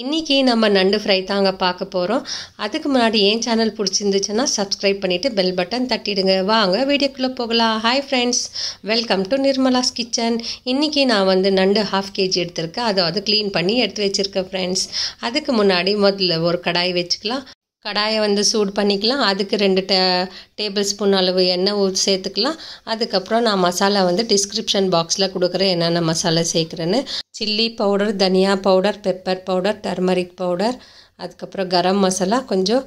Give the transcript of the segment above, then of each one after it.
இன்றைக்கி நம்ம நண்டு ஃப்ரை தாங்க பார்க்க போகிறோம். அதுக்கு முன்னாடி என் சேனல் பிடிச்சிருந்துச்சுன்னா சப்ஸ்கிரைப் பண்ணிவிட்டு பெல் பட்டன் தட்டிடுங்க. வாங்க வீடியோக்குள்ளே போகலாம். Hi friends, welcome to Nirmala's kitchen. இன்றைக்கி நான் நண்டு 1/2 kg எடுத்திருக்கேன். அதை க்ளீன் பண்ணி எடுத்து வச்சுருக்கேன் ஃப்ரெண்ட்ஸ். அதுக்கு முன்னாடி முதல்ல ஒரு கடாய் வச்சுக்கலாம். கடாயை சூடு பண்ணிக்கலாம். அதுக்கு 2 டேபிள் ஸ்பூன் அளவு எண்ணெய் சேர்த்துக்கலாம். அதுக்கப்புறம் நான் மசாலா டிஸ்கிரிப்ஷன் பாக்ஸில் கொடுக்குறேன் என்னென்ன மசாலா சேர்க்குறேன்னு. சில்லி பவுடர், தனியா powder, pepper powder, turmeric powder, அதுக்கப்புறம் கரம் மசாலா, கொஞ்சம்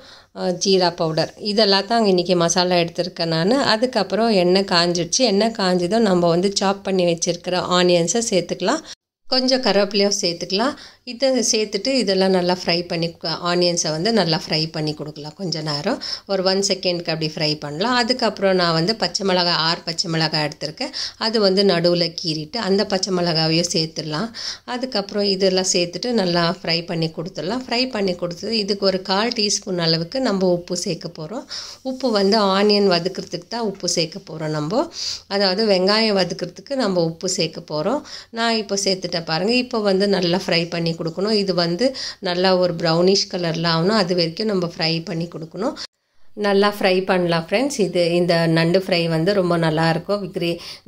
ஜீரா பவுடர், இதெல்லாம் தான் இன்றைக்கி மசாலா எடுத்திருக்கேன் நான். அதுக்கப்புறம் எண்ணெய் காஞ்சிடுச்சு. எண்ணெய் காஞ்சதும் நம்ம சாப் பண்ணி வச்சுருக்கிற ஆனியன்ஸை சேர்த்துக்கலாம். கொஞ்சம் கருவேப்பிலையும் சேர்த்துக்கலாம். இதை சேர்த்துட்டு இதெல்லாம் நல்லா ஃப்ரை பண்ணி, ஆனியன்ஸை நல்லா ஃப்ரை பண்ணி கொடுக்கலாம். கொஞ்சம் நேரம் ஒரு 1 செகண்டுக்கு அப்படி ஃப்ரை பண்ணலாம். அதுக்கப்புறம் நான் பச்சை மிளகாய் 6 பச்சை மிளகாய் எடுத்திருக்கேன். அது நடுவில் கீறிட்டு அந்த பச்சை மிளகாவையும் சேர்த்துடலாம். அதுக்கப்புறம் இதெல்லாம் சேர்த்துட்டு நல்லா ஃப்ரை பண்ணி கொடுத்துடலாம். ஃப்ரை பண்ணி கொடுத்து இதுக்கு ஒரு 1/4 டீஸ்பூன் அளவுக்கு நம்ம உப்பு சேர்க்க போகிறோம். உப்பு ஆனியன் வதக்கிறதுக்கு தான் உப்பு சேர்க்க போகிறோம் நம்ம. அதாவது வெங்காயம் வதக்கிறதுக்கு நம்ம உப்பு சேர்க்க போகிறோம். நான் இப்போ சேர்த்துட்டேன் பாருங்கள். இப்போ நல்லா ஃப்ரை பண்ணி கொடுக்கணும். இது நல்லா ஒரு ப்ரௌனிஷ் கலரில் ஆகணும். அது வரைக்கும் நம்ம ஃப்ரை பண்ணி கொடுக்கணும். நல்லா ஃப்ரை பண்ணலாம் ஃப்ரெண்ட்ஸ். இந்த நண்டு ஃப்ரை ரொம்ப நல்லாயிருக்கும்.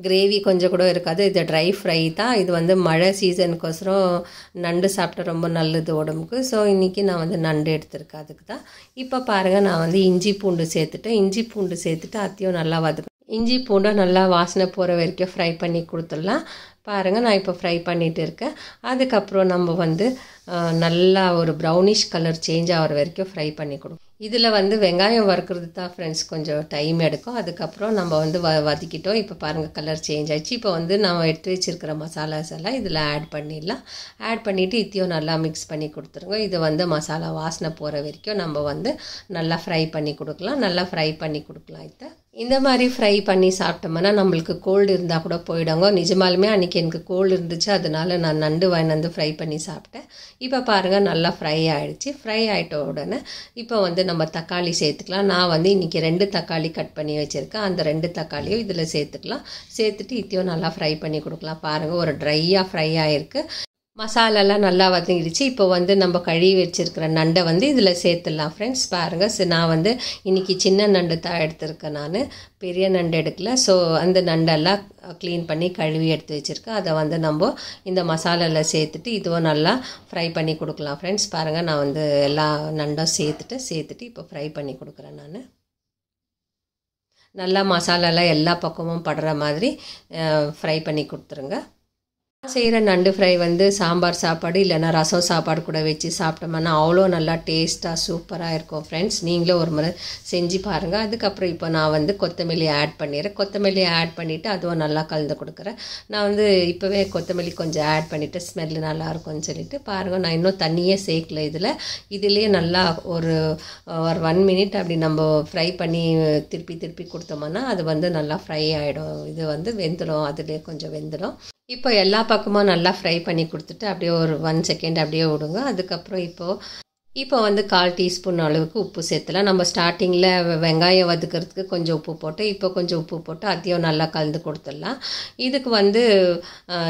கிரேவி கொஞ்சம் கூட இருக்காது. இது ட்ரை ஃப்ரை தான். இது மழை சீசனுக்கோசரம் நண்டு சாப்பிட்டா ரொம்ப நல்லது உடம்புக்கு. ஸோ இன்றைக்கி நான் நண்டு எடுத்திருக்கேன். அதுக்கு தான். இப்போ பாருங்கள், நான் இஞ்சி பூண்டு சேர்த்துட்டேன். இஞ்சி பூண்டு சேர்த்துட்டு அதையும் நல்லா வதக்கும். இஞ்சி பூண்டை நல்லா வாசனை போகிற வரைக்கும் ஃப்ரை பண்ணி கொடுத்துடலாம். பாருங்கள், நான் இப்போ ஃப்ரை பண்ணிகிட்டு இருக்கேன். அதுக்கப்புறம் நம்ம நல்லா ஒரு ப்ரௌனிஷ் கலர் சேஞ்ச் ஆகிற வரைக்கும் ஃப்ரை பண்ணி கொடுக்கும். இதில் வெங்காயம் வறுக்கிறது தான் ஃப்ரெண்ட்ஸ் கொஞ்சம் டைம் எடுக்கும். அதுக்கப்புறம் நம்ம வதக்கிட்டோம். இப்போ பாருங்கள், கலர் சேஞ்ச் ஆகிடுச்சு. இப்போ நம்ம எடுத்து வச்சுருக்கிற மசாலாஸ் எல்லாம் இதில் ஆட் பண்ணிடலாம். ஆட் பண்ணிவிட்டு இதையும் நல்லா மிக்ஸ் பண்ணி கொடுத்துருங்க. இது மசாலா வாசனை போகிற வரைக்கும் நம்ம நல்லா ஃப்ரை பண்ணி கொடுக்கலாம். நல்லா ஃப்ரை பண்ணி கொடுக்கலாம். இந்த மாதிரி ஃப்ரை பண்ணி சாப்பிட்டோம்னா நம்மளுக்கு கோல்டு இருந்தால் கூட போயிடுங்க. நிஜமாலுமே அன்றைக்கி எனக்கு கோல்டு இருந்துச்சு. அதனால நான் நண்டு வாங்கிட்டு ஃப்ரை பண்ணி சாப்பிட்டேன். இப்போ பாருங்கள், நல்லா ஃப்ரை ஆகிடுச்சு. ஃப்ரை ஆகிட்ட உடனே இப்போ நம்ம தக்காளி சேர்த்துக்கலாம். நான் இன்றைக்கி 2 தக்காளி கட் பண்ணி வச்சுருக்கேன். அந்த 2 தக்காளியும் இதில் சேர்த்துக்கலாம். சேர்த்துட்டு இதையும் நல்லா ஃப்ரை பண்ணி கொடுக்கலாம். பாருங்கள், ஒரு ட்ரையாக ஃப்ரை ஆகிருக்கு. மசாலாலாம் நல்லா வதங்கிடுச்சு. இப்போ நம்ம கழுவி வச்சுருக்கிற நண்டை இதில் சேர்த்துடலாம் ஃப்ரெண்ட்ஸ். பாருங்கள், நான் இன்றைக்கி சின்ன நண்டு தான் எடுத்திருக்கேன். நான் பெரிய நண்டு எடுக்கல. ஸோ அந்த நண்டெல்லாம் க்ளீன் பண்ணி கழுவி எடுத்து வச்சுருக்கேன். அதை நம்ம இந்த மசாலாவில் சேர்த்துட்டு இதுவும் நல்லா ஃப்ரை பண்ணி கொடுக்கலாம் ஃப்ரெண்ட்ஸ். பாருங்கள், நான் எல்லா நண்டும் சேர்த்துட்டு இப்போ ஃப்ரை பண்ணி கொடுக்குறேன். நான் நல்லா மசாலாலாம் எல்லா பக்கமும் படுற மாதிரி ஃப்ரை பண்ணி கொடுத்துருங்க. செய்கிற நண்டு ஃப்ரை சாம்பார் சாப்பாடு இல்லைன்னா ரசம் சாப்பாடு கூட வச்சு சாப்பிட்டோம்னா அவ்வளோ நல்லா டேஸ்ட்டாக சூப்பராக இருக்கும் ஃப்ரெண்ட்ஸ். நீங்களும் ஒரு முறை செஞ்சு பாருங்கள். அதுக்கப்புறம் இப்போ நான் கொத்தமல்லி ஆட் பண்ணிடுறேன். கொத்தமல்லி ஆட் பண்ணிவிட்டு அதுவும் நல்லா கலந்து கொடுக்குறேன். நான் இப்போவே கொத்தமல்லி கொஞ்சம் ஆட் பண்ணிவிட்டு ஸ்மெல்லு நல்லாயிருக்கும்னு சொல்லிட்டு பாருங்கள், நான் இன்னும் தண்ணியே சேர்க்கல. இதுலேயே நல்லா ஒரு 1 மினிட் அப்படி நம்ம ஃப்ரை பண்ணி திருப்பி கொடுத்தோம்னா அது நல்லா ஃப்ரை ஆகிடும். இது வெந்துடும். அதுலேயே கொஞ்சம் வெந்துடும். இப்போ எல்லா பக்கமும் நல்லா ஃப்ரை பண்ணி கொடுத்துட்டு அப்படியே ஒரு 1 செகண்ட் அப்படியே விடுங்க. அதுக்கப்புறம் இப்போ 1/4 டீஸ்பூன் அளவுக்கு உப்பு சேர்த்துலாம். நம்ம ஸ்டார்டிங்கில் வெங்காயம் வதக்கிறதுக்கு கொஞ்சம் உப்பு போட்டு இப்போ கொஞ்சம் உப்பு போட்டு அதையும் நல்லா கலந்து கொடுத்துடலாம். இதுக்கு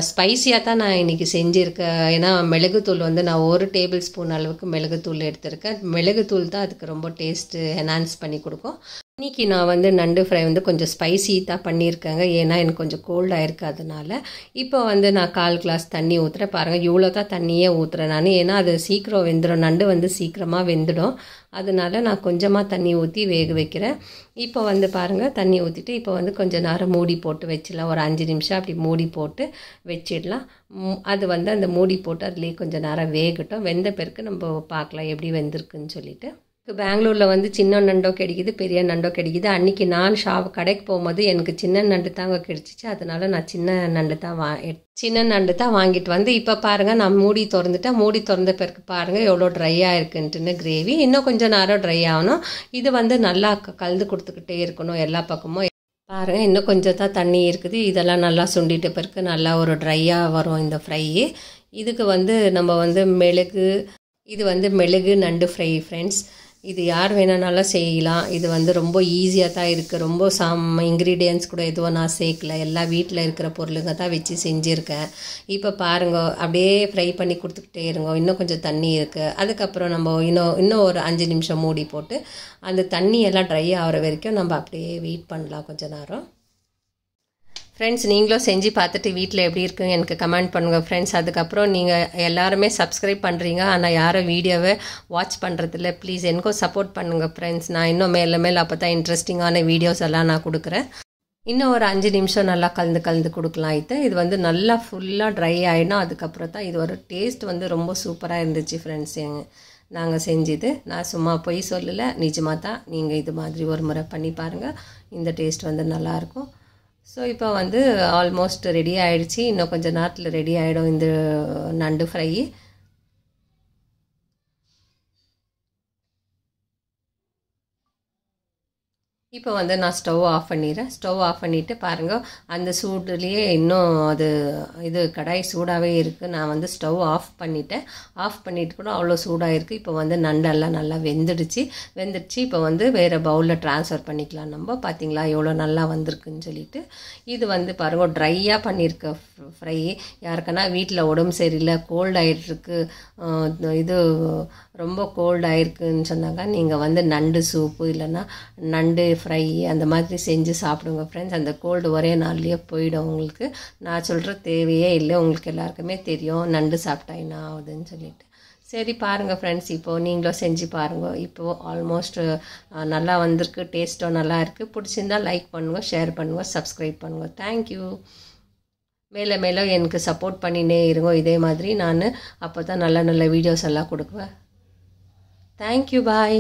ஸ்பைஸியாக தான் நான் இன்றைக்கி செஞ்சுருக்கேன். ஏன்னா மிளகுத்தூள் நான் 1 டேபிள் ஸ்பூன் அளவுக்கு மிளகுத்தூள் எடுத்திருக்கேன். மிளகுத்தூள் தான் அதுக்கு ரொம்ப டேஸ்ட்டு என்ஹான்ஸ் பண்ணி கொடுக்கும். இன்றைக்கி நான் நண்டு ஃப்ரை கொஞ்சம் ஸ்பைசி தான் பண்ணியிருக்கேங்க. ஏன்னா எனக்கு கொஞ்சம் கோல்டாக இருக்குது. அதனால் இப்போ நான் 1/4 கிளாஸ் தண்ணி ஊற்றுறேன். பாருங்கள், இவ்வளோ தான் தண்ணியே ஊற்றுறேன் நான். ஏன்னா அது சீக்கிரம் வெந்துடும். நண்டு சீக்கிரமாக வெந்துடும். அதனால நான் கொஞ்சமாக தண்ணி ஊற்றி வேக வைக்கிறேன். இப்போ பாருங்கள், தண்ணி ஊற்றிட்டு இப்போ கொஞ்சம் நேரம் மூடி போட்டு வச்சிடலாம். ஒரு 5 நிமிஷம் அப்படி மூடி போட்டு வச்சிடலாம். அது அந்த மூடி போட்டு அதுலேயே கொஞ்சம் நேரம் வேகட்டும். வெந்த பிறகு நம்ம பார்க்கலாம் எப்படி வெந்திருக்குன்னு சொல்லிட்டு. பெங்களூரில் சின்ன நண்டோ கிடைக்கிது, பெரிய நண்டோ கிடைக்கிது. அன்றைக்கி நான் கடைக்கு போகும்போது எனக்கு சின்ன நண்டு தாங்க கிடச்சிச்சு. அதனால் நான் சின்ன நண்டு தான் வாங்கிட்டு இப்போ பாருங்கள், நான் மூடி திறந்துட்டேன். மூடி திறந்த பிறகு பாருங்கள் எவ்வளோ ட்ரையாக இருக்குன்ட்டுன்னு கிரேவி. இன்னும் கொஞ்சம் நேரம் ட்ரை ஆகணும். இது நல்லா கலந்து கொடுத்துக்கிட்டே இருக்கணும் எல்லா பக்கமும். பாருங்கள், இன்னும் கொஞ்சம் தான் தண்ணி இருக்குது. இதெல்லாம் நல்லா சுண்டிட்ட பிறகு நல்லா ஒரு ட்ரையாக வரும் இந்த ஃப்ரை. இதுக்கு நம்ம மிளகு, இது மிளகு நண்டு ஃப்ரை ஃப்ரெண்ட்ஸ். இது யார் வேணுனாலும் செய்யலாம். இது வந்து ரொம்ப ஈஸியாக தான் இருக்குது. ரொம்ப இன்க்ரீடியன்ட்ஸ் கூட எதுவும் நான் சேர்க்கல. எல்லாம் வீட்டில் இருக்கிற பொருளுங்க தான் வச்சு செஞ்சுருக்கேன். இப்போ பாருங்க, அப்படியே ஃப்ரை பண்ணி கொடுத்துக்கிட்டே இருங்க. இன்னும் கொஞ்சம் தண்ணி இருக்குது. அதுக்கப்புறம் நம்ம இன்னும் ஒரு 5 நிமிஷம் மூடி போட்டு அந்த தண்ணி எல்லாம் ட்ரை ஆகிற வரைக்கும் நம்ம அப்படியே வெயிட் பண்ணலாம் கொஞ்ச நேரம். ஃப்ரெண்ட்ஸ், நீங்களும் செஞ்சு பார்த்துட்டு வீட்டில் எப்படி இருக்குன்னு எனக்கு கமெண்ட் பண்ணுங்கள் ஃப்ரெண்ட்ஸ். அதுக்கப்புறம் நீங்கள் எல்லாருமே சப்ஸ்கிரைப் பண்ணுறீங்க, ஆனால் யாரும் வீடியோவை வாட்ச் பண்ணுறதில்ல. ப்ளீஸ் எனக்கும் சப்போர்ட் பண்ணுங்கள் ஃப்ரெண்ட்ஸ். நான் இன்னும் மேலே அப்போ தான் இன்ட்ரெஸ்டிங்கான வீடியோஸ் எல்லாம் நான் கொடுக்குறேன். இன்னும் ஒரு 5 நிமிஷம் நல்லா கலந்து கொடுக்கலாம். இது வந்து நல்லா ஃபுல்லாக ட்ரை ஆகிடும். அதுக்கப்புறம் தான் இது ஒரு டேஸ்ட் வந்து ரொம்ப சூப்பராக இருந்துச்சு ஃப்ரெண்ட்ஸ். நாங்கள் செஞ்சது நான் சும்மா பொய் சொல்லலை, நிஜமாக தான். நீங்கள் இது மாதிரி ஒரு முறை பண்ணி பாருங்கள். இந்த டேஸ்ட் வந்து நல்லாயிருக்கும். ஸோ இப்போ வந்து ஆல்மோஸ்ட் ரெடி ஆகிடுச்சி. இன்னும் கொஞ்சம் நேரத்தில் ரெடி ஆகிடும் இந்த நண்டு ஃப்ரை. இப்போ வந்து நான் ஸ்டவ் ஆஃப் பண்ணிடுறேன். ஸ்டவ் ஆஃப் பண்ணிவிட்டு பாருங்கள், அந்த சூடுலேயே இன்னும் இது கடாய் சூடாகவே இருக்குது. நான் வந்து ஸ்டவ் ஆஃப் பண்ணிவிட்டேன். ஆஃப் பண்ணிவிட்டு கூட அவ்வளோ சூடாக இருக்குது. இப்போ வந்து நண்டெல்லாம் நல்லா வெந்துடுச்சு. இப்போ வந்து வேறு பவுலில் ட்ரான்ஸ்ஃபர் பண்ணிக்கலாம். நம்ம பார்த்தீங்களா எவ்வளோ நல்லா வந்திருக்குன்னு சொல்லிட்டு. இது வந்து பாருங்கள், ட்ரையாக பண்ணியிருக்க ஃப்ரை. யாருக்குன்னா வீட்டில் உடம்பு சரியில்லை, கோல்டு ஆகிட்டுருக்கு, இது ரொம்ப கோல்டு ஆகிருக்குன்னு சொன்னாங்க, நீங்கள் வந்து நண்டு சூப்பு இல்லைன்னா நண்டு ஃப்ரை அந்த மாதிரி செஞ்சு சாப்பிடுங்க ஃப்ரெண்ட்ஸ். அந்த கோல்டு ஒரே நாள்லேயே போயிடும் உங்களுக்கு. நான் சொல்கிற தேவையே இல்லை, உங்களுக்கு எல்லாருக்குமே தெரியும் நண்டு சாப்பிட்டா என்ன ஆகுதுன்னு சொல்லிட்டு. சரி பாருங்கள் ஃப்ரெண்ட்ஸ், இப்போது நீங்களும் செஞ்சு பாருங்கள். இப்போது ஆல்மோஸ்ட் நல்லா வந்திருக்கு. டேஸ்ட்டும் நல்லா இருக்குது. பிடிச்சிருந்தால் லைக் பண்ணுங்கள், ஷேர் பண்ணுங்கள், சப்ஸ்கிரைப் பண்ணுங்கள். தேங்க்யூ. மேலே எனக்கு சப்போர்ட் பண்ணினே இருங்க. இதே மாதிரி நான் அப்போ தான் நல்ல வீடியோஸ் எல்லாம் கொடுக்குவேன். தேங்க்யூ. பாய்.